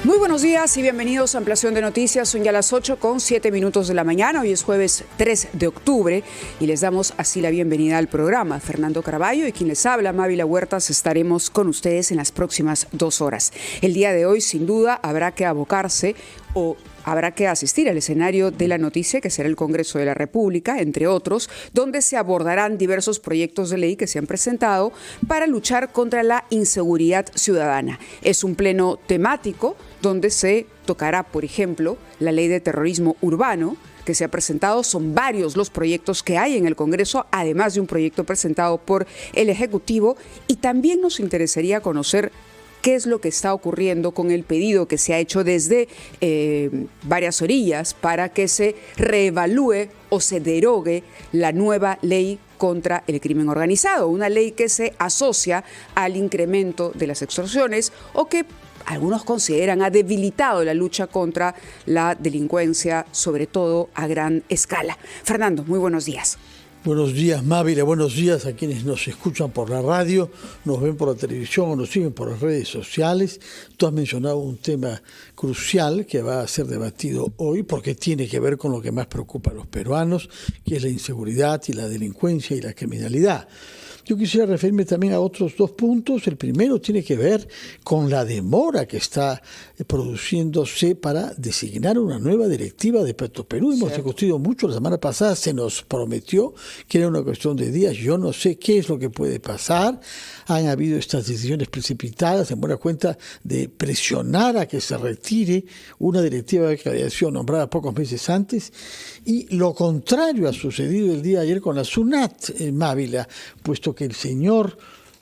Muy buenos días y bienvenidos a Ampliación de Noticias. Son ya las 8:07 de la mañana. Hoy es jueves 3 de octubre y les damos así la bienvenida al programa. Fernando Caraballo y quien les habla, Mávila Huertas, estaremos con ustedes en las próximas 2 horas. El día de hoy, sin duda, habrá que abocarse o habrá que asistir al escenario de la noticia, que será el Congreso de la República, entre otros, donde se abordarán diversos proyectos de ley que se han presentado para luchar contra la inseguridad ciudadana. Es un pleno temático donde se tocará, por ejemplo, la ley de terrorismo urbano que se ha presentado. Son varios los proyectos que hay en el Congreso, además de un proyecto presentado por el Ejecutivo, y también nos interesaría conocer qué es lo que está ocurriendo con el pedido que se ha hecho desde varias orillas para que se reevalúe o se derogue la nueva ley contra el crimen organizado, una ley que se asocia al incremento de las extorsiones o que algunos consideran ha debilitado la lucha contra la delincuencia, sobre todo a gran escala. Fernando, muy buenos días. Buenos días, Mávila. Buenos días a quienes nos escuchan por la radio, nos ven por la televisión o nos siguen por las redes sociales. Tú has mencionado un tema crucial que va a ser debatido hoy porque tiene que ver con lo que más preocupa a los peruanos, que es la inseguridad y la delincuencia y la criminalidad. Yo quisiera referirme también a otros 2 puntos. El primero tiene que ver con la demora que está produciéndose para designar una nueva directiva de Petroperú. Hemos discutido mucho, la semana pasada se nos prometió que era una cuestión de días. Yo no sé qué es lo que puede pasar. Han habido estas decisiones precipitadas en buena cuenta de presionar a que se retire una directiva que había sido nombrada pocos meses antes. Y lo contrario ha sucedido el día de ayer con la SUNAT en Mávila, puesto que el señor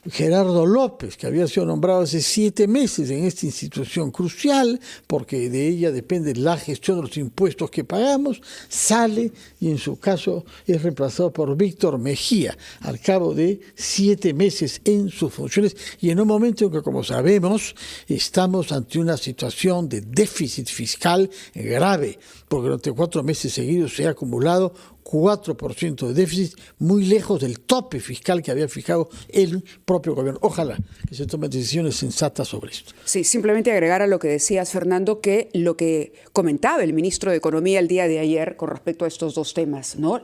Gerardo López, que había sido nombrado hace 7 meses en esta institución crucial, porque de ella depende la gestión de los impuestos que pagamos, sale y en su caso es reemplazado por Víctor Mejía, al cabo de 7 meses en sus funciones y en un momento en que, como sabemos, estamos ante una situación de déficit fiscal grave, porque durante 4 meses seguidos se ha acumulado 4% de déficit, muy lejos del tope fiscal que había fijado el propio gobierno. Ojalá que se tomen decisiones sensatas sobre esto. Sí, simplemente agregar a lo que decías, Fernando, que lo que comentaba el ministro de Economía el día de ayer con respecto a estos 2 temas, ¿no?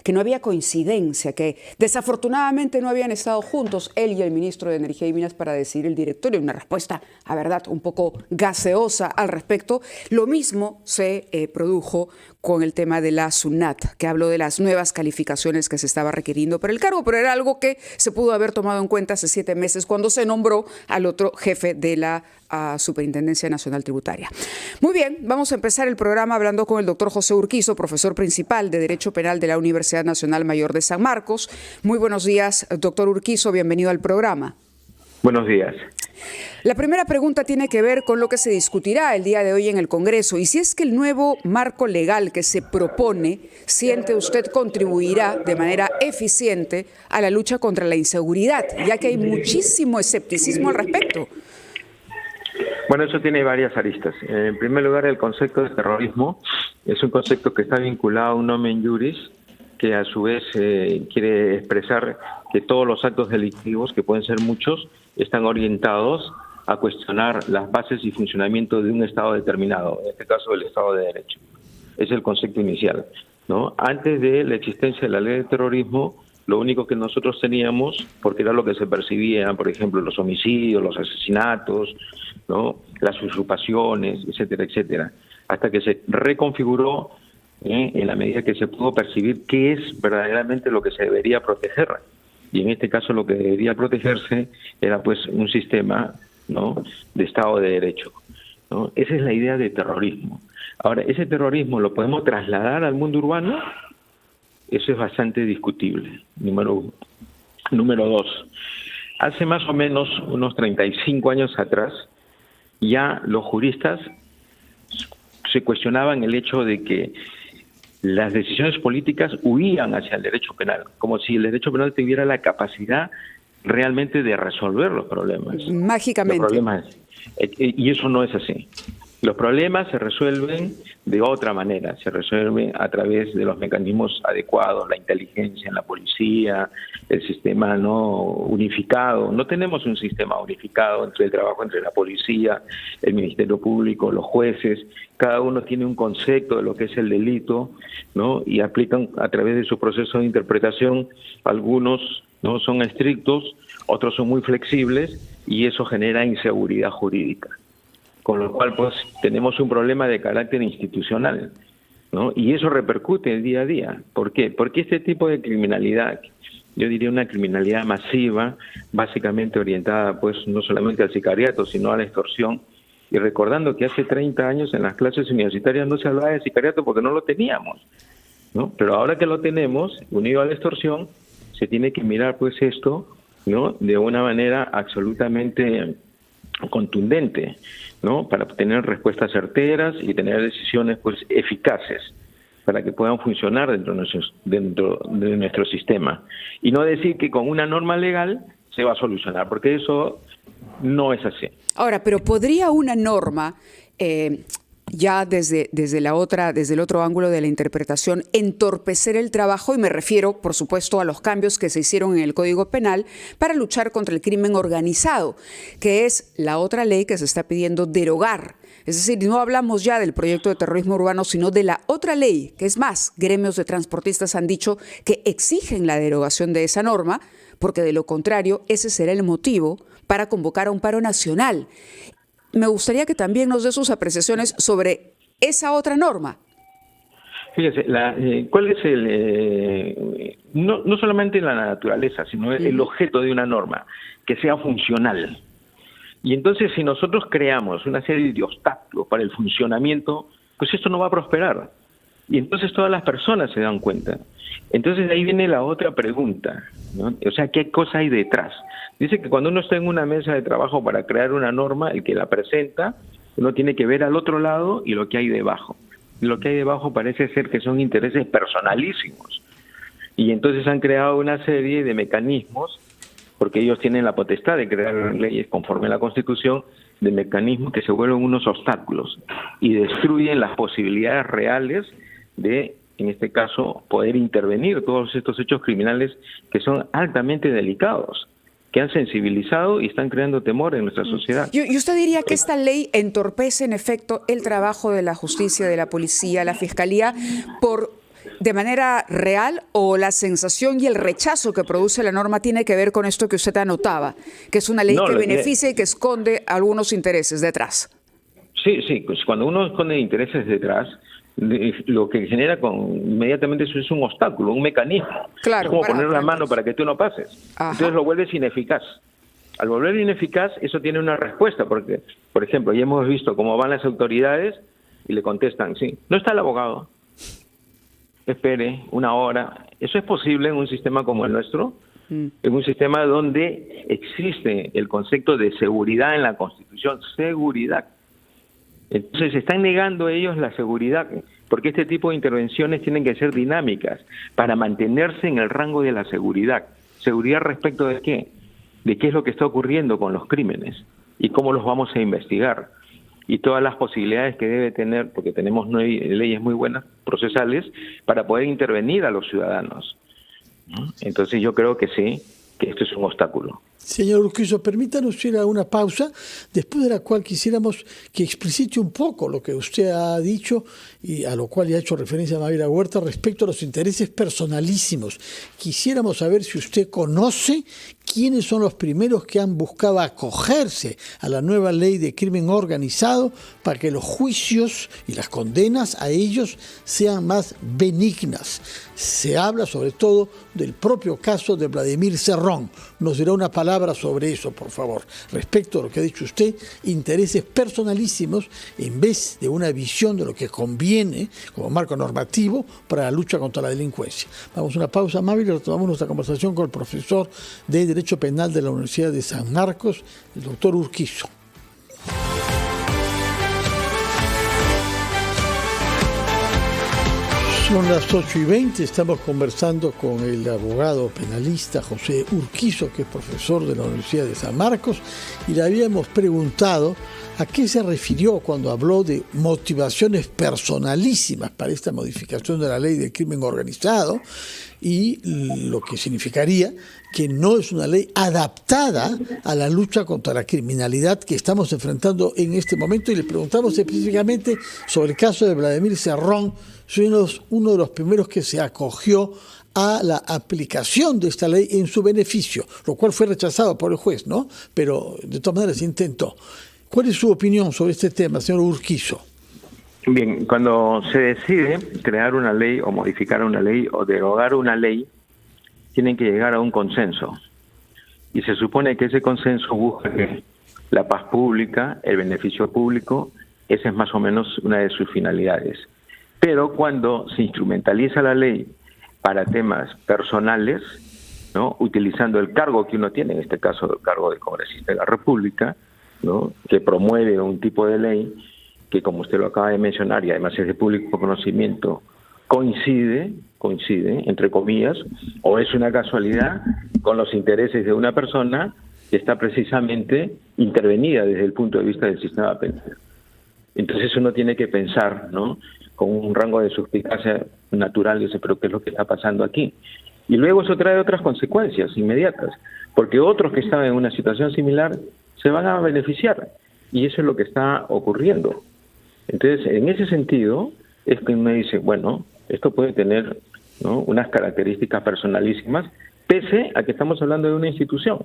Que no había coincidencia, que desafortunadamente no habían estado juntos él y el ministro de Energía y Minas para decidir el directorio. Una respuesta, a verdad, un poco gaseosa al respecto. Lo mismo se produjo con el tema de la SUNAT, que habló de las nuevas calificaciones que se estaba requiriendo para el cargo, pero era algo que se pudo haber tomado en cuenta hace 7 meses cuando se nombró al otro jefe de la Superintendencia Nacional Tributaria. Muy bien, vamos a empezar el programa hablando con el doctor José Urquizo, profesor principal de Derecho Penal de la Universidad Nacional Mayor de San Marcos. Muy buenos días, doctor Urquizo, bienvenido al programa. Buenos días. La primera pregunta tiene que ver con lo que se discutirá el día de hoy en el Congreso y si es que el nuevo marco legal que se propone, siente usted, contribuirá de manera eficiente a la lucha contra la inseguridad, ya que hay muchísimo escepticismo al respecto. Bueno, eso tiene varias aristas. En primer lugar, el concepto de terrorismo es un concepto que está vinculado a un nomen juris, que a su vez quiere expresar que todos los actos delictivos, que pueden ser muchos, están orientados a cuestionar las bases y funcionamiento de un Estado determinado, en este caso el Estado de Derecho. Es el concepto inicial, ¿no? Antes de la existencia de la ley de terrorismo, lo único que nosotros teníamos, porque era lo que se percibía, por ejemplo, los homicidios, los asesinatos, ¿no? Las usurpaciones, etcétera, etcétera, hasta que se reconfiguró en la medida que se pudo percibir qué es verdaderamente lo que se debería proteger. Y en este caso lo que debería protegerse era pues un sistema, ¿no?, de Estado de Derecho, ¿no? Esa es la idea de terrorismo. Ahora, ¿ese terrorismo lo podemos trasladar al mundo urbano? Eso es bastante discutible, número 1. Número 2, hace más o menos unos 35 años atrás, ya los juristas se cuestionaban el hecho de que las decisiones políticas huían hacia el derecho penal, como si el derecho penal tuviera la capacidad realmente de resolver los problemas. Mágicamente. Los problemas, y eso no es así. Los problemas se resuelven de otra manera, se resuelven a través de los mecanismos adecuados, la inteligencia en la policía, el sistema no unificado. No tenemos un sistema unificado entre el trabajo entre la policía, el Ministerio Público, los jueces. Cada uno tiene un concepto de lo que es el delito, ¿no? Y aplican a través de su proceso de interpretación. Algunos no son estrictos, otros son muy flexibles y eso genera inseguridad jurídica. Con lo cual, pues, tenemos un problema de carácter institucional, ¿no? Y eso repercute el día a día. ¿Por qué? Porque este tipo de criminalidad, yo diría una criminalidad masiva, básicamente orientada, pues, no solamente al sicariato, sino a la extorsión. Y recordando que hace 30 años en las clases universitarias no se hablaba de sicariato porque no lo teníamos, ¿no? Pero ahora que lo tenemos, unido a la extorsión, se tiene que mirar, pues, esto, ¿no? De una manera absolutamente contundente, ¿no? Para obtener respuestas certeras y tener decisiones, pues, eficaces para que puedan funcionar dentro de nuestro sistema. Y no decir que con una norma legal se va a solucionar, porque eso no es así. Ahora, pero ¿podría una norma, ya desde el otro ángulo de la interpretación, entorpecer el trabajo? Y me refiero, por supuesto, a los cambios que se hicieron en el Código Penal para luchar contra el crimen organizado, que es la otra ley que se está pidiendo derogar. Es decir, no hablamos ya del proyecto de terrorismo urbano, sino de la otra ley, que es más, gremios de transportistas han dicho que exigen la derogación de esa norma, porque de lo contrario, ese será el motivo para convocar a un paro nacional. Me gustaría que también nos dé sus apreciaciones sobre esa otra norma. Fíjese, ¿cuál es el no solamente la naturaleza, sino el objeto de una norma? Que sea funcional. Y entonces, si nosotros creamos una serie de obstáculos para el funcionamiento, pues esto no va a prosperar. Y entonces todas las personas se dan cuenta. Entonces ahí viene la otra pregunta, ¿no? O sea, ¿qué cosa hay detrás? Dice que cuando uno está en una mesa de trabajo para crear una norma, el que la presenta, uno tiene que ver al otro lado y lo que hay debajo. Y lo que hay debajo parece ser que son intereses personalísimos. Y entonces han creado una serie de mecanismos, porque ellos tienen la potestad de crear leyes conforme a la Constitución, de mecanismos que se vuelven unos obstáculos y destruyen las posibilidades reales de, en este caso, poder intervenir todos estos hechos criminales que son altamente delicados, que han sensibilizado y están creando temor en nuestra sociedad. ¿Y usted diría que esta ley entorpece, en efecto, el trabajo de la justicia, de la policía, la fiscalía, de manera real, o la sensación y el rechazo que produce la norma tiene que ver con esto que usted anotaba, que es una ley que beneficia y que esconde algunos intereses detrás? Sí, pues cuando uno esconde intereses detrás, lo que genera inmediatamente eso es un obstáculo, un mecanismo. Claro, es como poner la mano para que tú no pases. Ajá. Entonces lo vuelves ineficaz. Al volver ineficaz, eso tiene una respuesta, porque, por ejemplo, ya hemos visto cómo van las autoridades y le contestan, sí, no está el abogado, espere una hora. ¿Eso es posible en un sistema como el nuestro? En un sistema donde existe el concepto de seguridad en la Constitución, seguridad. Entonces están negando ellos la seguridad, porque este tipo de intervenciones tienen que ser dinámicas para mantenerse en el rango de la seguridad. ¿Seguridad respecto de qué? De qué es lo que está ocurriendo con los crímenes y cómo los vamos a investigar. Y todas las posibilidades que debe tener, porque tenemos leyes muy buenas, procesales, para poder intervenir a los ciudadanos. Entonces yo creo que sí, que esto es un obstáculo. Señor Urquizo, permítanos ir a una pausa, después de la cual quisiéramos que explicite un poco lo que usted ha dicho y a lo cual ya ha hecho referencia a Mávila Huerta respecto a los intereses personalísimos. Quisiéramos saber si usted conoce quiénes son los primeros que han buscado acogerse a la nueva ley de crimen organizado para que los juicios y las condenas a ellos sean más benignas. Se habla sobre todo del propio caso de Vladimir Cerrón. Nos dirá una palabra sobre eso, por favor. Respecto a lo que ha dicho usted, intereses personalísimos en vez de una visión de lo que conviene como marco normativo para la lucha contra la delincuencia. Vamos a una pausa, Mávila, y retomamos nuestra conversación con el profesor de Derecho Penal de la Universidad de San Marcos, el doctor Urquizo. Son las 8:20, estamos conversando con el abogado penalista José Urquizo, que es profesor de la Universidad de San Marcos, y le habíamos preguntado ¿A qué se refirió cuando habló de motivaciones personalísimas para esta modificación de la ley del crimen organizado? Y lo que significaría que no es una ley adaptada a la lucha contra la criminalidad que estamos enfrentando en este momento. Y le preguntamos específicamente sobre el caso de Vladimir Cerrón, uno de los primeros que se acogió a la aplicación de esta ley en su beneficio, lo cual fue rechazado por el juez, ¿no? Pero de todas maneras se intentó. ¿Cuál es su opinión sobre este tema, señor Urquizo? Bien, cuando se decide crear una ley o modificar una ley o derogar una ley, tienen que llegar a un consenso. Y se supone que ese consenso busca que la paz pública, el beneficio público, esa es más o menos una de sus finalidades. Pero cuando se instrumentaliza la ley para temas personales, ¿no?, utilizando el cargo que uno tiene, en este caso el cargo de congresista de la República, ¿no?, que promueve un tipo de ley que, como usted lo acaba de mencionar, y además es de público conocimiento, coincide, entre comillas, o es una casualidad con los intereses de una persona que está precisamente intervenida desde el punto de vista del sistema penal. Entonces uno tiene que pensar, ¿no?, con un rango de suspicacia natural, y dice, pero ¿qué es lo que está pasando aquí? Y luego eso trae otras consecuencias inmediatas, porque otros que están en una situación similar se van a beneficiar, y eso es lo que está ocurriendo. Entonces, en ese sentido, es que uno dice, bueno, esto puede tener, ¿no?, unas características personalísimas, pese a que estamos hablando de una institución,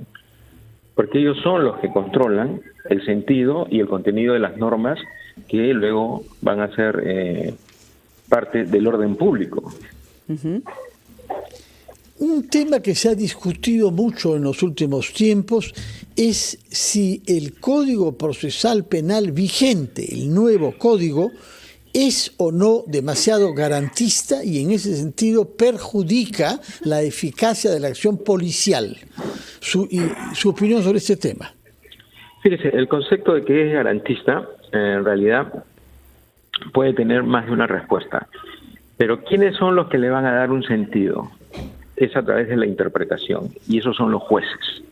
porque ellos son los que controlan el sentido y el contenido de las normas que luego van a ser parte del orden público. Uh-huh. Un tema que se ha discutido mucho en los últimos tiempos es si el Código Procesal Penal vigente, el nuevo código, es o no demasiado garantista y en ese sentido perjudica la eficacia de la acción policial. Su opinión sobre este tema. Fíjese, el concepto de que es garantista, en realidad, puede tener más de una respuesta. Pero ¿quiénes son los que le van a dar un sentido? Es a través de la interpretación, y esos son los jueces,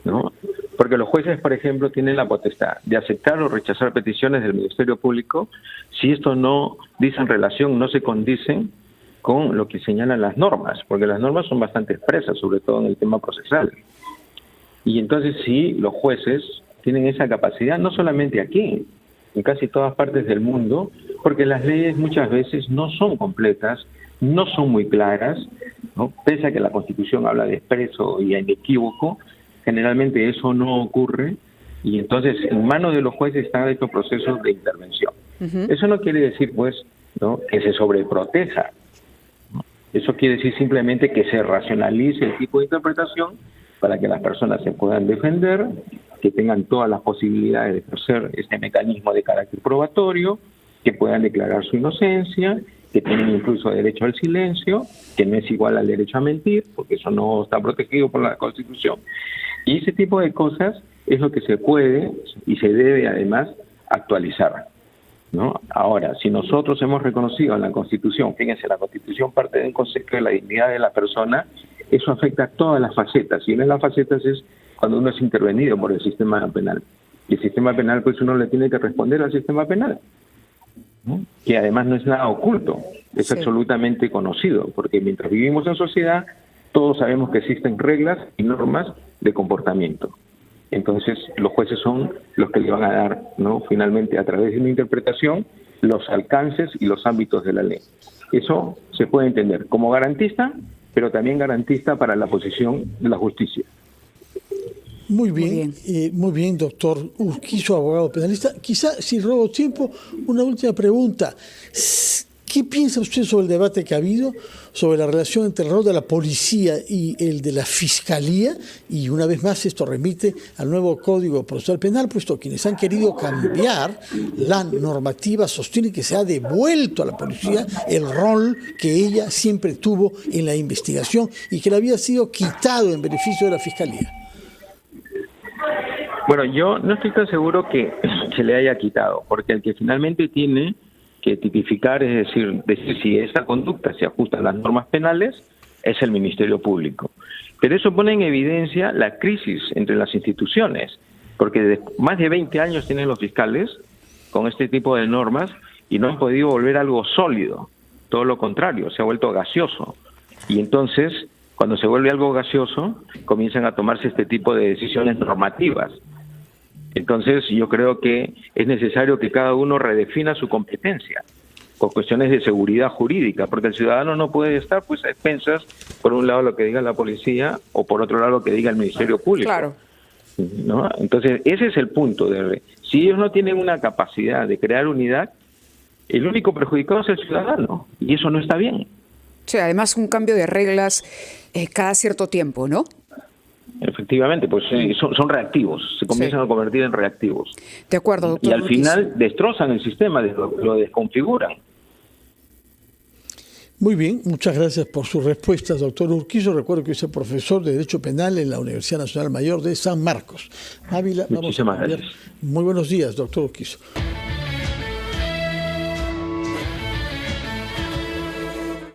¿no? Porque los jueces, por ejemplo, tienen la potestad de aceptar o rechazar peticiones del Ministerio Público si esto no dice en relación, no se condicen con lo que señalan las normas, porque las normas son bastante expresas, sobre todo en el tema procesal. Y entonces sí, los jueces tienen esa capacidad, no solamente aquí, en casi todas partes del mundo, porque las leyes muchas veces no son completas, no son muy claras, ¿no? Pese a que la Constitución habla de expreso y inequívoco, generalmente eso no ocurre, y entonces en manos de los jueces están estos procesos de intervención. Uh-huh. Eso no quiere decir, pues, ¿no?, que se sobreproteja, ¿no? Eso quiere decir simplemente que se racionalice el tipo de interpretación para que las personas se puedan defender, que tengan todas las posibilidades de ejercer este mecanismo de carácter probatorio, que puedan declarar su inocencia, que tienen incluso derecho al silencio, que no es igual al derecho a mentir, porque eso no está protegido por la Constitución. Y ese tipo de cosas es lo que se puede y se debe además actualizar, ¿no? Ahora, si nosotros hemos reconocido en la Constitución, fíjense, la Constitución parte de un concepto de la dignidad de la persona, eso afecta a todas las facetas, y una de las facetas es cuando uno es intervenido por el sistema penal. Y el sistema penal, pues uno le tiene que responder al sistema penal, ¿no?, que además no es nada oculto, es absolutamente conocido, porque mientras vivimos en sociedad, todos sabemos que existen reglas y normas de comportamiento. Entonces, los jueces son los que le van a dar, ¿no?, finalmente, a través de una interpretación, los alcances y los ámbitos de la ley. Eso se puede entender como garantista, pero también garantista para la posición de la justicia. Muy bien, doctor Urquizo, abogado penalista. Quizá, si robo tiempo, una última pregunta. ¿Qué piensa usted sobre el debate que ha habido sobre la relación entre el rol de la policía y el de la fiscalía? Y una vez más esto remite al nuevo Código Procesal Penal, puesto que quienes han querido cambiar la normativa sostienen que se ha devuelto a la policía el rol que ella siempre tuvo en la investigación y que le había sido quitado en beneficio de la fiscalía. Bueno, yo no estoy tan seguro que se le haya quitado, porque el que finalmente tiene que tipificar, es decir si esa conducta se ajusta a las normas penales, es el Ministerio Público. Pero eso pone en evidencia la crisis entre las instituciones, porque más de 20 años tienen los fiscales con este tipo de normas y no han podido volver algo sólido. Todo lo contrario, se ha vuelto gaseoso. Y entonces, cuando se vuelve algo gaseoso, comienzan a tomarse este tipo de decisiones normativas. Entonces, yo creo que es necesario que cada uno redefina su competencia con cuestiones de seguridad jurídica, porque el ciudadano no puede estar pues a expensas, por un lado lo que diga la policía o por otro lado lo que diga el Ministerio Público. Claro. ¿No? Entonces, ese es el punto. Si ellos no tienen una capacidad de crear unidad, el único perjudicado es el ciudadano, y eso no está bien. Sí, además un cambio de reglas cada cierto tiempo, ¿no? Efectivamente, pues son reactivos, se comienzan a convertir en reactivos. De acuerdo, doctor. Y al final destrozan el sistema, lo desconfiguran. Muy bien, muchas gracias por sus respuestas, doctor Urquizo. Recuerdo que es profesor de Derecho Penal en la Universidad Nacional Mayor de San Marcos. Ávila, Muchísimas gracias. Muy buenos días, doctor Urquizo.